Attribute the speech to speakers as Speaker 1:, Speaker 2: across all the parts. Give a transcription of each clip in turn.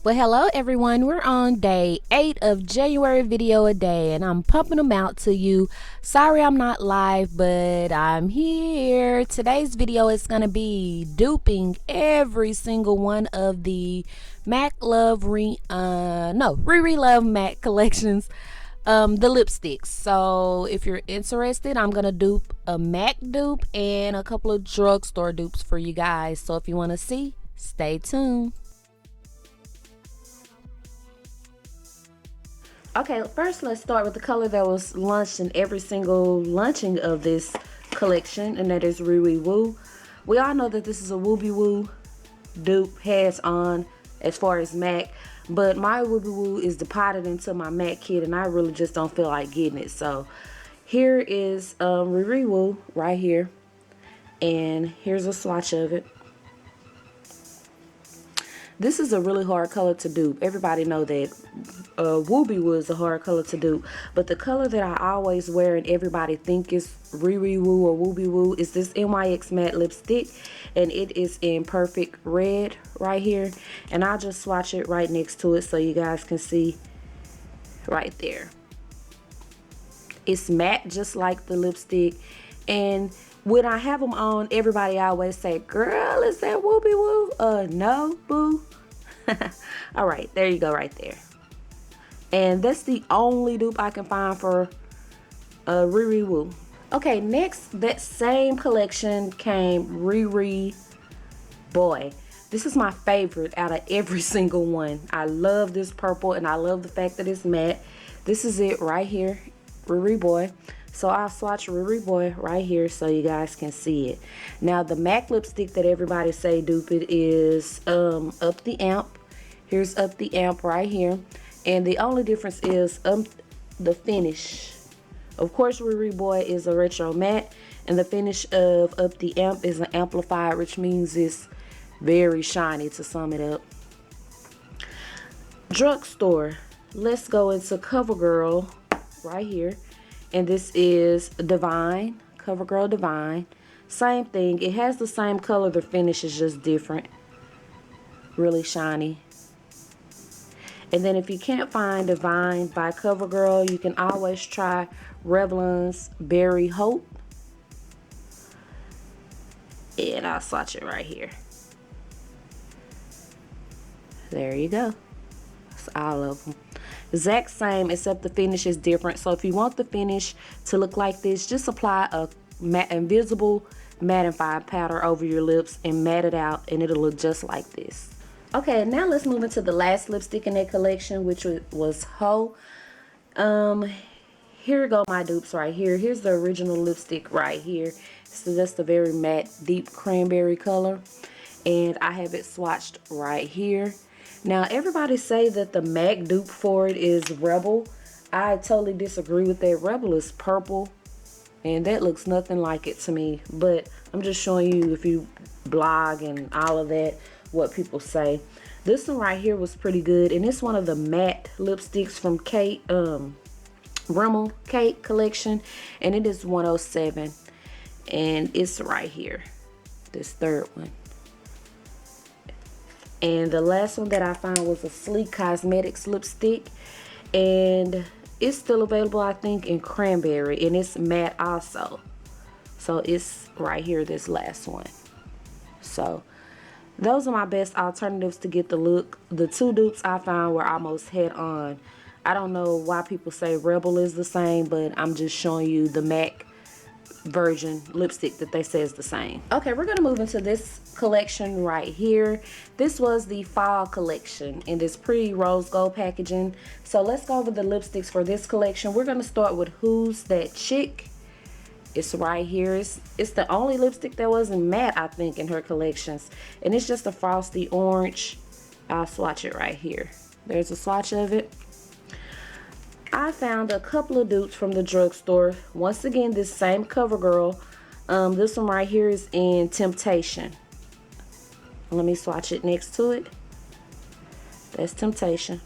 Speaker 1: Well, hello everyone. We're on day 8 of January video a day, and I'm pumping them out to you. Sorry I'm not live, but I'm here. Today's video is going to be duping every single one of the Riri Love MAC collections, the lipsticks. So if you're interested, I'm going to dupe a MAC dupe and a couple of drugstore dupes for you guys. So if you want to see, stay tuned. Okay, first let's start with the color that was launched in every single launching of this collection, and that is Riri Woo. We all know that this is a Wooby Woo dupe heads on as far as MAC, but my Wooby Woo is deposited into my MAC kit and I really just don't feel like getting it. So here is Riri Woo right here, and here's a swatch of it. This is a really hard color to dupe. Everybody know that Wooby Woo is a hard color to dupe. But the color that I always wear and everybody think is Riri Woo or Wooby Woo is this NYX matte lipstick. And it is in perfect red right here. And I'll just swatch it right next to it so you guys can see right there. It's matte just like the lipstick. And when I have them on, everybody always say, girl, is that Wooby Woo? No, boo. All right, there you go right there. And that's the only dupe I can find for Riri Woo. Okay, next, that same collection came Riri Boy. This is my favorite out of every single one. I love this purple and I love the fact that it's matte. This is it right here, Riri Boy. So I'll swatch Riri Boy right here so you guys can see it. Now the MAC lipstick that everybody say dupe it is Up the Amp. Here's Up the Amp right here. And the only difference is the finish. Of course Riri Boy is a retro matte, and the finish of Up the Amp is an amplified, which means it's very shiny, to sum it up. Drugstore. Let's go into CoverGirl right here. And this is Divine, CoverGirl Divine. Same thing. It has the same color. The finish is just different. Really shiny. And then if you can't find Divine by CoverGirl, you can always try Revlon's Berry Hope. And I'll swatch it right here. There you go. That's all of them. Exact same, except the finish is different. So if you want the finish to look like this, just apply a invisible mattifying powder over your lips and mat it out, and it'll look just like this. Okay, now let's move into the last lipstick in that collection, which was Ho. Here go my dupes right here. Here's the original lipstick right here. So that's the very matte, deep cranberry color. And I have it swatched right here. Now, everybody say that the MAC dupe for it is Rebel. I totally disagree with that. Rebel is purple, and that looks nothing like it to me. But I'm just showing you, if you blog and all of that, what people say. This one right here was pretty good, and it's one of the matte lipsticks from Kate, Rimmel Kate collection, and it is 107, and it's right here, this third one. And the last one that I found was a Sleek Cosmetics lipstick, and it's still available, I think, in cranberry, and it's matte also. So it's right here, this last one. So those are my best alternatives to get the look. The two dupes I found were almost head on. I don't know why people say Rebel is the same, but I'm just showing you the MAC version lipstick that they say is the same. Okay, we're gonna move into this collection right here. This was the fall collection in this pretty rose gold packaging. So let's go over the lipsticks for this collection. We're gonna start with Who's That Chick. It's right here. It's the only lipstick that wasn't matte, I think, in her collections, and it's just a frosty orange. I'll swatch it right here. There's a swatch of it. I found a couple of dupes from the drugstore. Once again, this same CoverGirl. This one right here is in Temptation. Let me swatch it next to it. That's Temptation.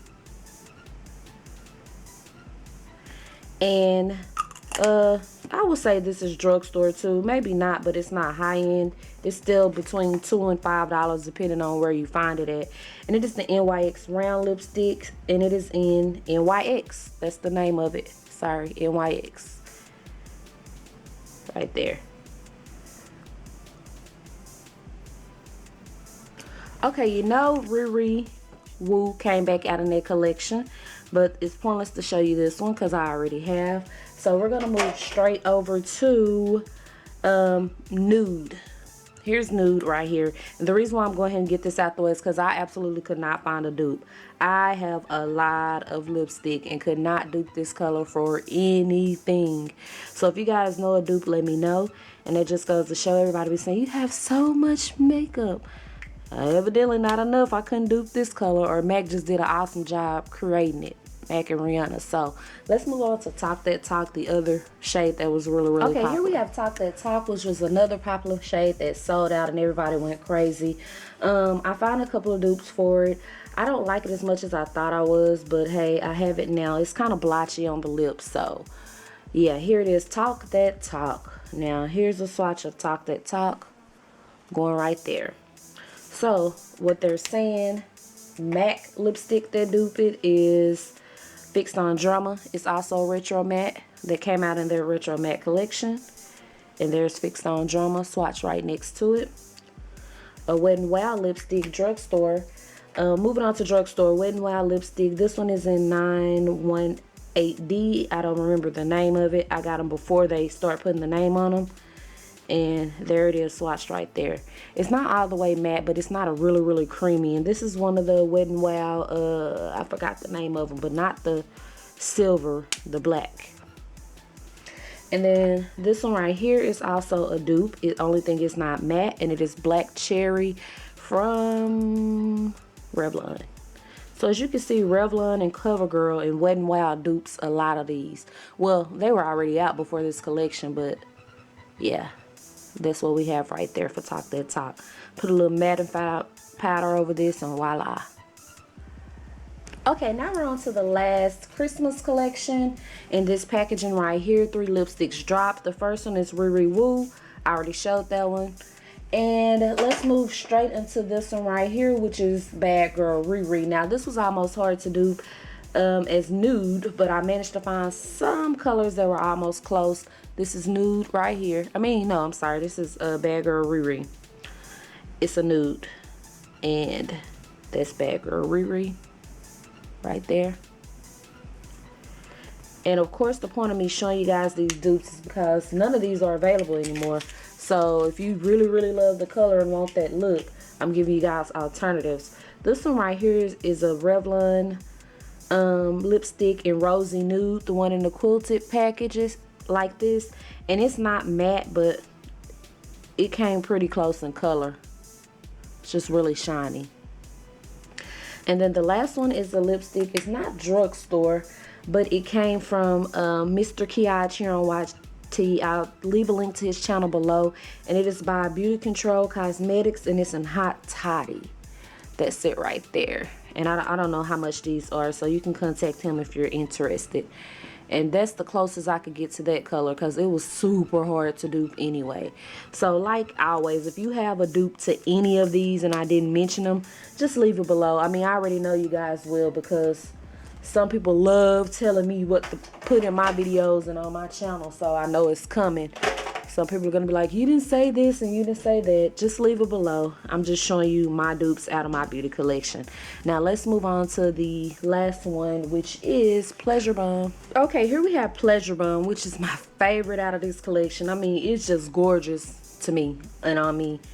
Speaker 1: And I would say this is drugstore too. Maybe not, but it's not high end. It's still between $2 and $5 depending on where you find it at. And it is the NYX round lipstick, and it is in NYX. That's the name of it. Sorry, NYX. Right there. Okay, you know Riri Woo came back out in their collection, but it's pointless to show you this one because I already have. So we're gonna move straight over to Nude. Here's Nude right here. And the reason why I'm going ahead and get this out the way is because I absolutely could not find a dupe. I have a lot of lipstick and could not dupe this color for anything. So if you guys know a dupe, let me know. And it just goes to show everybody be saying, you have so much makeup. Evidently not enough. I couldn't dupe this color, or MAC just did an awesome job creating it. MAC and Rihanna. So let's move on to Talk That Talk, the other shade that was really popular. Here we have Talk That Talk, which was another popular shade that sold out and everybody went crazy. I found a couple of dupes for it. I don't like it as much as I thought I was, but hey, I have it now. It's kind of blotchy on the lips, so yeah, here it is. Talk That Talk. Now here's a swatch of Talk That Talk going right there. So what they're saying, MAC lipstick that dupe it is Fixed on Drama. It's also retro matte that came out in their retro matte collection. And there's Fixed on Drama swatch right next to it. A Wet n Wild lipstick, drugstore. Moving on to drugstore, Wet n Wild lipstick. This one is in 918D. I don't remember the name of it. I got them before they start putting the name on them. And there it is, swatched right there. It's not all the way matte, but it's not a really creamy. And this is one of the Wet n Wild, I forgot the name of them, but not the silver, the black. And then this one right here is also a dupe. The only thing is not matte, and it is Black Cherry from Revlon. So as you can see, Revlon and CoverGirl and Wet n Wild dupes a lot of these. Well, they were already out before this collection, but yeah. That's what we have right there for Talk That Talk. Put a little mattifying powder over this and voila. Okay, now we're on to the last Christmas collection. In this packaging right here, 3 lipsticks dropped. The first one is Riri Woo. I already showed that one. And let's move straight into this one right here, which is Bad Girl Riri. Now, this was almost hard to do as Nude, but I managed to find some colors that were almost close. This is Nude right here. I'm sorry. This is Bad Girl Riri. It's a nude. And that's Bad Girl Riri right there. And of course, the point of me showing you guys these dupes is because none of these are available anymore. So if you really love the color and want that look, I'm giving you guys alternatives. This one right here is a Revlon lipstick in Rosy Nude, the one in the quilted packages like this, and it's not matte, but it came pretty close in color. It's just really shiny. And then the last one is a lipstick. It's not drugstore, but it came from Mr. Kiaaj here on YT. I'll leave a link to his channel below, and it is by Beauty Control Cosmetics, and it's in Hot Toddy. That's it right there. And I don't know how much these are, so you can contact him if you're interested. And that's the closest I could get to that color because it was super hard to dupe anyway. So like always, if you have a dupe to any of these and I didn't mention them, just leave it below. I already know you guys will, because some people love telling me what to put in my videos and on my channel, so I know it's coming. Some people are going to be like, you didn't say this and you didn't say that. Just leave it below. I'm just showing you my dupes out of my beauty collection. Now let's move on to the last one, which is Pleasure Bomb. Okay, here we have Pleasure Bomb, which is my favorite out of this collection. It's just gorgeous to me, and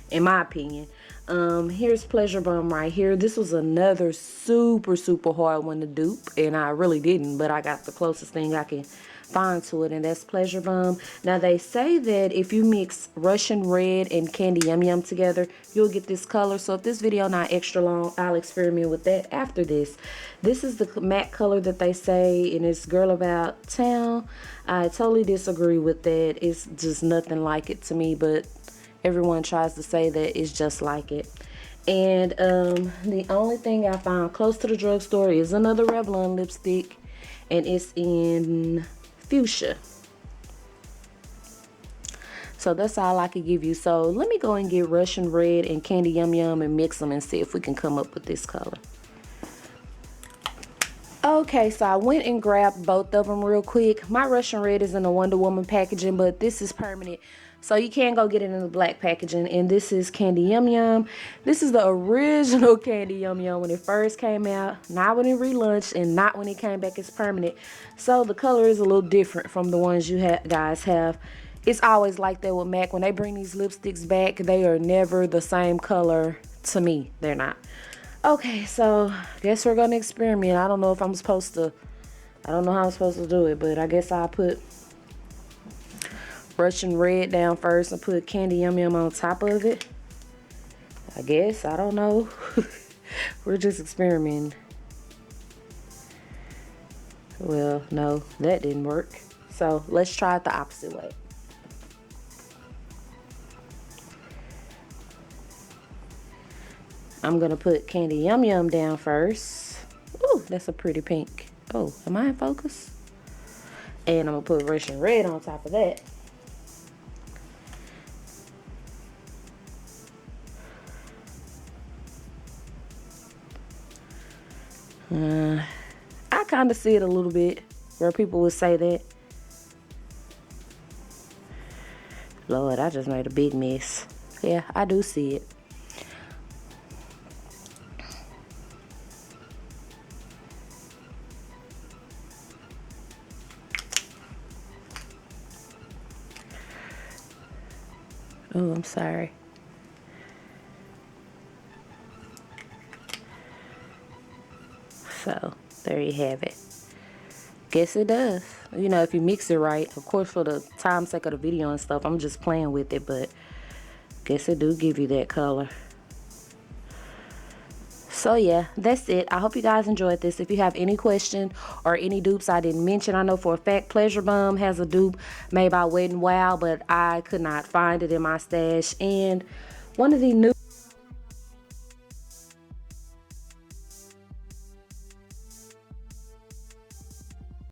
Speaker 1: in my opinion. Here's Pleasure Bomb right here. This was another super hard one to dupe, and I really didn't, but I got the closest thing I can find to it, and that's Pleasure Bomb. Now they say that if you mix Russian Red and Candy Yum Yum together, you'll get this color. So if this video not extra long, I'll experiment with that after this. This is the matte color that they say, and it's Girl About Town. I totally disagree with that. It's just nothing like it to me, but everyone tries to say that it's just like it. And the only thing I found close to the drugstore is another Revlon lipstick, and it's in Fuchsia. So that's all I could give you. So let me go and get Russian Red and Candy Yum Yum and mix them and see if we can come up with this color. Okay, so I went and grabbed both of them real quick. My Russian Red is in the Wonder Woman packaging, but this is permanent. So you can go get it in the black packaging. And this is Candy Yum Yum. This is the original Candy Yum Yum when it first came out. Not when it relaunched and not when it came back as permanent. So the color is a little different from the ones you guys have. It's always like that with MAC. When they bring these lipsticks back, they are never the same color to me. They're not. Okay, so guess we're gonna experiment. I don't know if I'm supposed to, I don't know how I'm supposed to do it, but I guess I'll put Russian Red down first and put Candy Yum Yum on top of it. I guess, I don't know. We're just experimenting. Well, no, that didn't work. So let's try it the opposite way. I'm gonna put Candy Yum Yum down first. Ooh, that's a pretty pink. Oh, am I in focus? And I'm gonna put Russian Red on top of that. I kind of see it a little bit where people would say that. Lord, I just made a big mess. Yeah, I do see it. Oh, I'm sorry. So, there you have it. Guess it does. You know, if you mix it right. Of course, for the time's sake of the video and stuff, I'm just playing with it, but guess it do give you that color. So yeah, that's it. I hope you guys enjoyed this. If you have any question or any dupes I didn't mention, I know for a fact Pleasure Bum has a dupe made by Wet n Wild, but I could not find it in my stash. And one of the new